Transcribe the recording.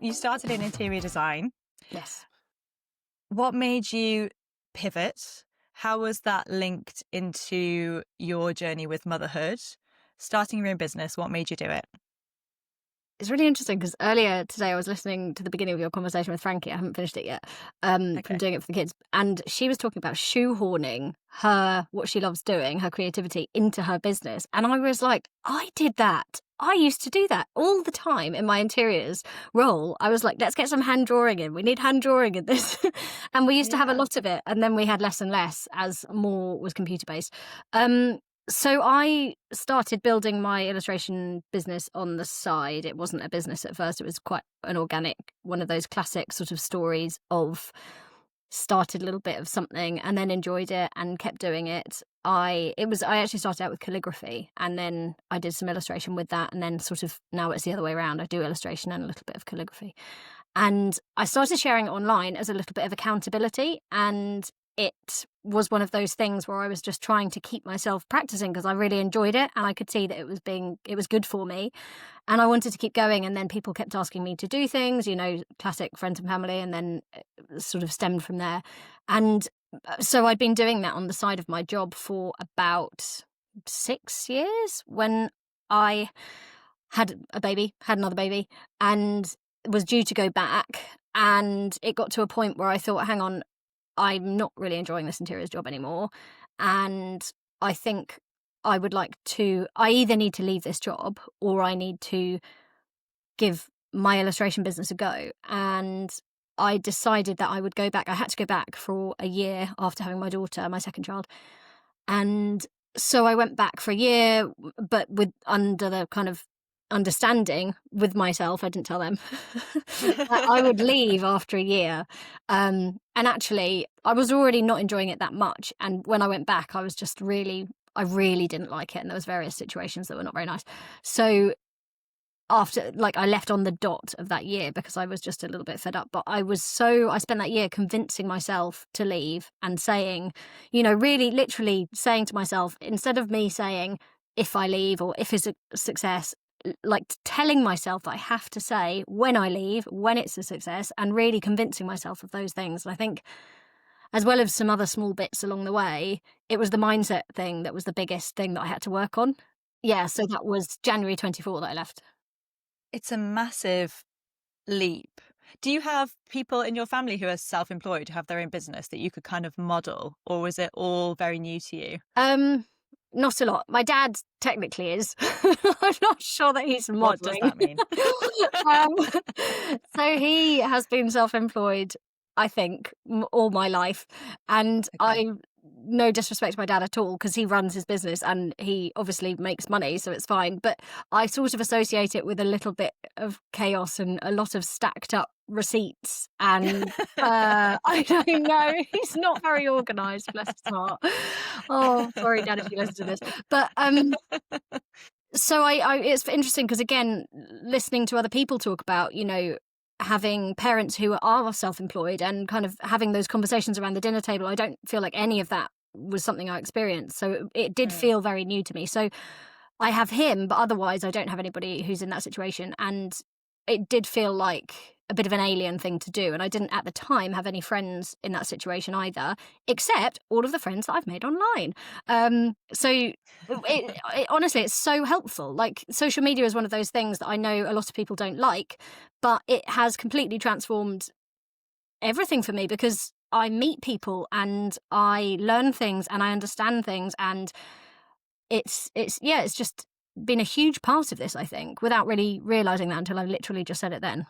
You started in interior design. Yes. What made you pivot? How was that linked into your journey with motherhood? Starting your own business, what made you do it? It's really interesting because earlier today I was listening to the beginning of your conversation with Frankie. I haven't finished it yet, from Okay. doing it for the kids. And she was talking about shoehorning what she loves doing, her creativity, into her business. And I was like, I did that. I used to do that all the time in my interiors role. I was like, let's get some hand drawing in. We need hand drawing in this. And we used to have a Yeah. lot of it. And then we had less and less as more was computer based. So I started building my illustration business on the side. It wasn't a business at first. It was quite an organic, one of those classic sort of stories of started a little bit of something and then enjoyed it and kept doing it. I actually started out with calligraphy, and then I did some illustration with that, and then sort of now it's the other way around. I do illustration and a little bit of calligraphy. And I started sharing it online as a little bit of accountability, and it was one of those things where I was just trying to keep myself practicing because I really enjoyed it, and I could see that it was good for me, and I wanted to keep going. And then people kept asking me to do things, classic friends and family, and then sort of stemmed from there. And so I'd been doing that on the side of my job for about 6 years when I had another baby, and was due to go back. And it got to a point where I thought, hang on, I'm not really enjoying this interiors job anymore. And I think I either need to leave this job or I need to give my illustration business a go. And I decided that I would go back. I had to go back for a year after having my daughter, my second child. And so I went back for a year, but under the kind of understanding with myself, I didn't tell them, that I would leave after a year. And actually, I was already not enjoying it that much. And when I went back, I really didn't like it. And there was various situations that were not very nice. So after, I left on the dot of that year because I was just a little bit fed up. But I spent that year convincing myself to leave and saying, really literally saying to myself, instead of me saying, if I leave or if it's a success, telling myself that I have to say when I leave, when it's a success, and really convincing myself of those things. And I think, as well as some other small bits along the way, it was the mindset thing that was the biggest thing that I had to work on. Yeah, so that was January 24 that I left. It's a massive leap. Do you have people in your family who are self-employed, who have their own business that you could kind of model, or was it all very new to you? Not a lot. My dad technically is. I'm not sure that he's modelling. What does that mean? So he has been self-employed, I think, all my life. And Okay. no disrespect to my dad at all, because he runs his business and he obviously makes money, so it's fine. But I sort of associate it with a little bit of chaos and a lot of stacked up receipts. And I don't know, he's not very organised, bless his heart. Oh, sorry, Dad, if you listen to this. But so I it's interesting because, again, listening to other people talk about, having parents who are self-employed and kind of having those conversations around the dinner table, I don't feel like any of that was something I experienced. So it did feel very new to me. So I have him, but otherwise I don't have anybody who's in that situation. And it did feel like a bit of an alien thing to do. And I didn't at the time have any friends in that situation either, except all of the friends that I've made online. So honestly, it's so helpful. Like, social media is one of those things that I know a lot of people don't like, but it has completely transformed everything for me because I meet people and I learn things and I understand things, and it's just been a huge part of this, I think, without really realizing that until I literally just said it then.